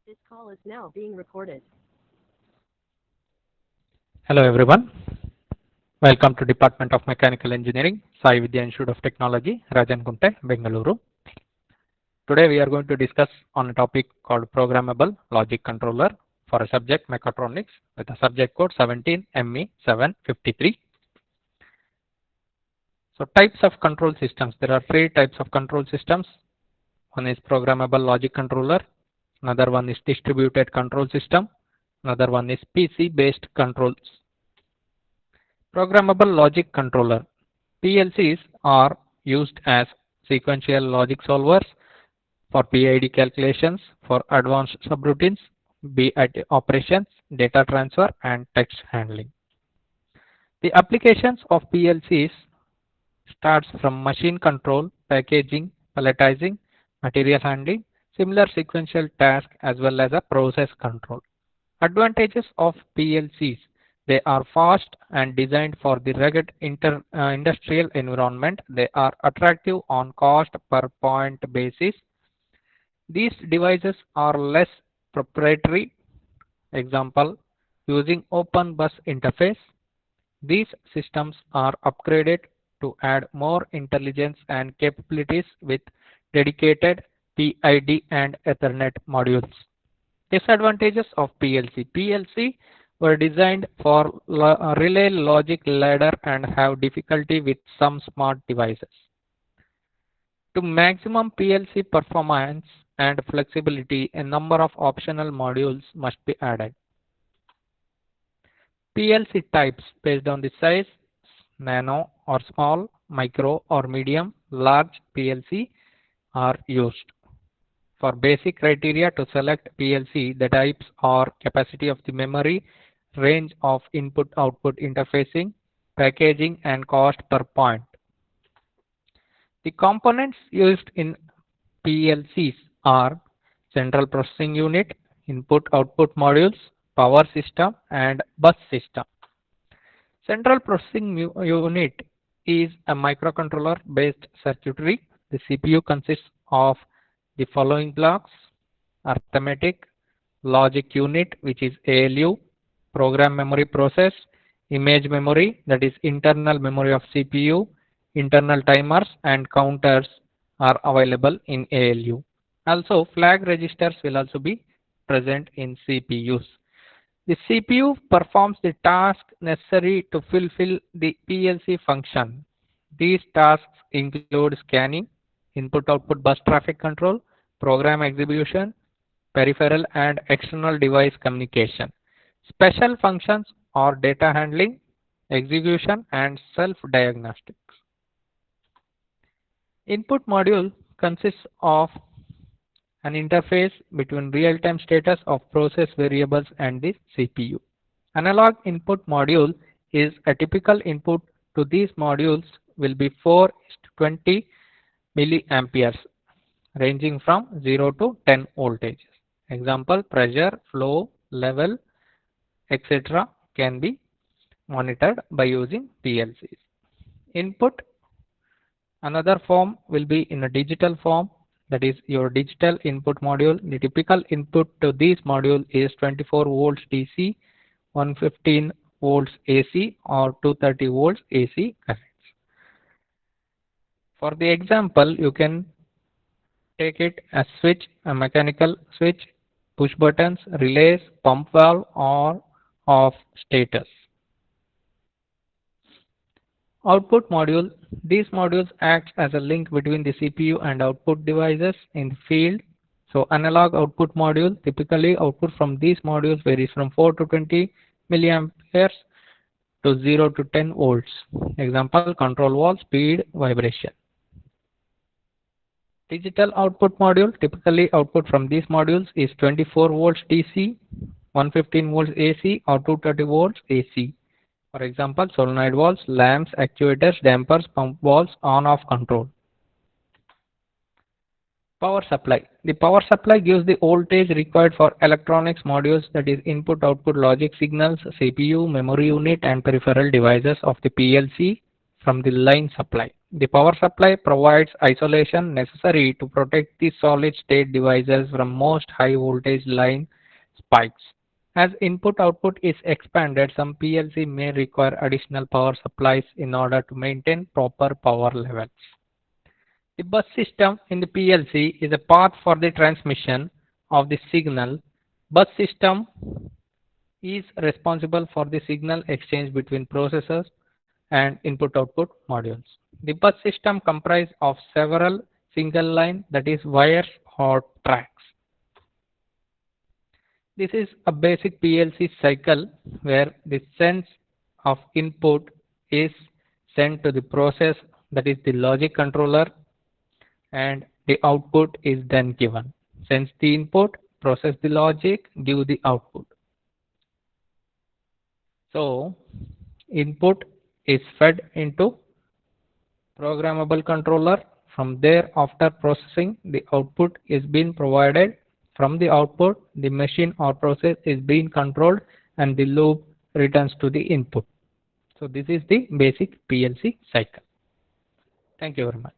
This call is now being recorded. Hello everyone. Welcome to Department of Mechanical Engineering, Sai Vidya Institute of Technology, Rajankunte, Bengaluru. Today we are going to discuss on a topic called Programmable Logic Controller for a subject Mechatronics with a subject code 17ME753. So types of control systems. There are three types of control systems. One is Programmable Logic Controller. Another one is Distributed Control System. Another one is PC based controls. Programmable Logic Controller. PLCs are used as sequential logic solvers for PID calculations, for advanced subroutines, BID operations, data transfer, and text handling. The applications of PLCs starts from machine control, packaging, palletizing, material handling, similar sequential tasks as well as a process control. Advantages of PLCs. They are fast and designed for the rugged industrial environment. They are attractive on cost per point basis. These devices are less proprietary. Example, using open bus interface. These systems are upgraded to add more intelligence and capabilities with dedicated PID and Ethernet modules. Disadvantages of PLC. PLC were designed for relay logic ladder and have difficulty with some smart devices. To maximum PLC performance and flexibility, a number of optional modules must be added. PLC types based on the size, nano or small, micro or medium, large PLC are used. For basic criteria to select PLC, the types are capacity of the memory, range of input-output interfacing, packaging, and cost per point. The components used in PLCs are central processing unit, input-output modules, power system, and bus system. Central processing unit is a microcontroller-based circuitry. The CPU consists of the following blocks: arithmetic, logic unit, which is ALU, program memory process, image memory, that is internal memory of CPU, internal timers and counters are available in ALU. Also, flag registers will also be present in CPUs. The CPU performs the task necessary to fulfill the PLC function. These tasks include scanning, input-output bus traffic control, program execution, peripheral and external device communication. Special functions are data handling, execution, and self-diagnostics. Input module consists of an interface between real-time status of process variables and the CPU. Analog input module is a typical input to these modules will be 4:20 milliamperes ranging from 0 to 10 voltages. Example, pressure, flow, level, etc. can be monitored by using PLCs. Input, another form will be in a digital form, that is your digital input module. The typical input to this module is 24 volts DC, 115 volts AC or 230 volts AC currents. For the example, you can take it as switch, a mechanical switch, push buttons, relays, pump valve or off status. Output module. These modules act as a link between the CPU and output devices in the field. So analog output module, typically output from these modules varies from 4 to 20 milliamperes to 0 to 10 volts. Example, control valve, speed, vibration. Digital output module, typically output from these modules is 24 volts DC, 115 volts AC or 230 volts AC. For example, solenoid valves, lamps, actuators, dampers, pump valves, on-off control. Power supply. The power supply gives the voltage required for electronics modules, that is input-output logic signals, CPU, memory unit and peripheral devices of the PLC from the line supply. The power supply provides isolation necessary to protect the solid state devices from most high voltage line spikes. As input-output is expanded, some PLC may require additional power supplies in order to maintain proper power levels. The bus system in the PLC is a path for the transmission of the signal. Bus system is responsible for the signal exchange between processors and input-output modules. The bus system comprises of several single line, that is wires or tracks. This is a basic PLC cycle where the sense of input is sent to the process, that is the logic controller, and the output is then given. Sense the input, process the logic, give the output. So input is fed into programmable controller. From there, after processing, the output is being provided. From the output, the machine or process is being controlled and the loop returns to the input. So this is the basic PLC cycle. Thank you very much.